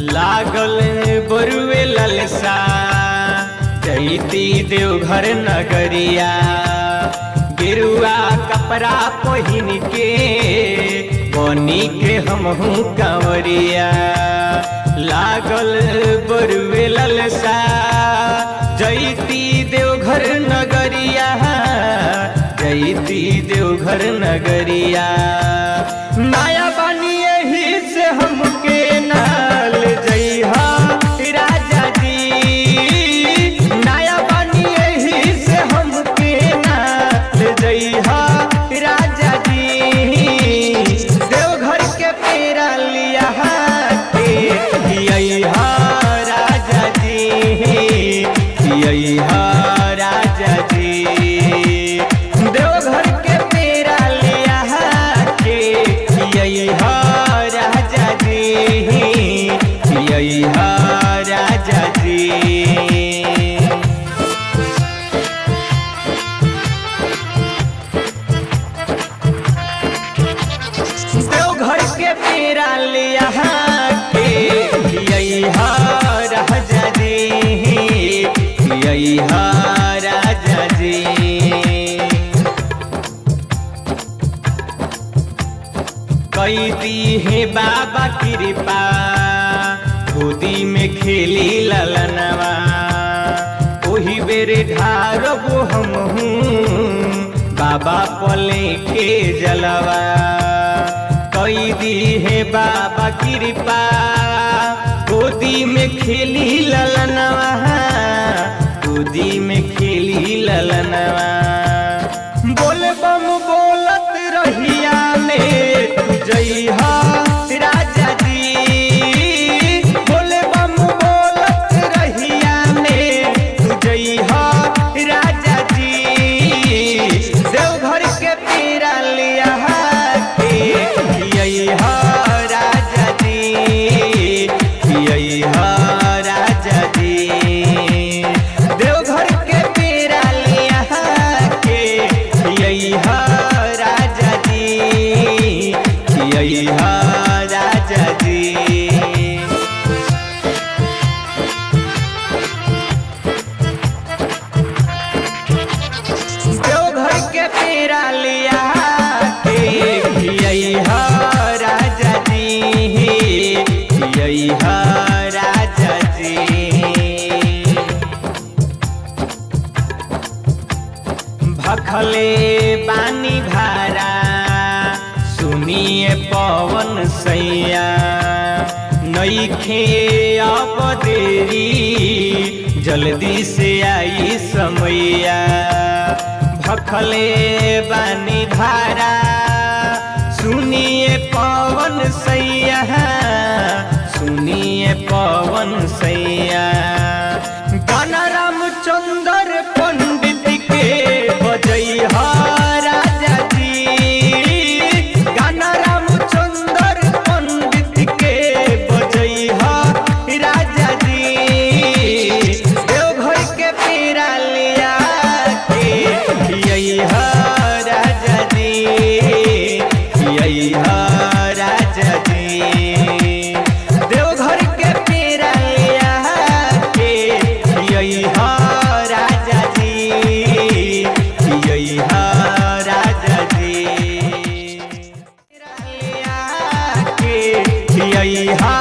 लागल बरुए ललसा जैती देवघर नगरिया। गेरुआ कपड़ा पहिन के बनी के हमहू कंवरिया। लागल बरुए ललसा जैती देवघर नगरिया। जैती देवघर नगरिया। नया बानी यही से हमके नाल जइहा राजा जी। नया बानी यही से हमके नाल जइहा राजा जी। देवघर के पेरा लिया के अइहा राजा जी। अइहा राजा जी। देवघर के पेरा लिया के अइहा राजा जी। अइहा राजा जी। देवघर के पेरा लिया के अइहा राजा जी। अइहा राजा जी। कैदी है बाबा कृपा गोदी में खेली ललनवा। ओही बेरे ढारबो हमहू बाबा पले के जलवा। कैदी है बाबा कृपा गोदी में खेली ललनवा। गोदी में खेली ललनवा। बोल बम बोलत रहिया में जइहा राजा जी। बोल बम बोलत रहिया में जइहा राजा जी। देवघर के पेरा लिया के अइहा राजा जी। अइहा राजा जी। देवघर के पेरा लिया के अइहा राजा जी। अइहा राजा जी। देवघर के पेरा लिया के अइहा राजा जी। अइहा राजा जी। भखले बानी भारा सुनिए पवन सैया। नइखे अब देरी जल्दी से आई समैया। भखले बानी भारा सुनिए पवन सैया। सुनिए पवन सैया। गाना रामचंद्र पंडित के बजइहा राजा जी। गाना रामचंद्र पंडित के बजइहा राजा जी। देवघर के पेरा लिया के अइहा राजा जी। अइहा राजा जी। देवघर के पेरा लिया के अइहा राजा जी। अइहा राजा जी। लिया के अइहा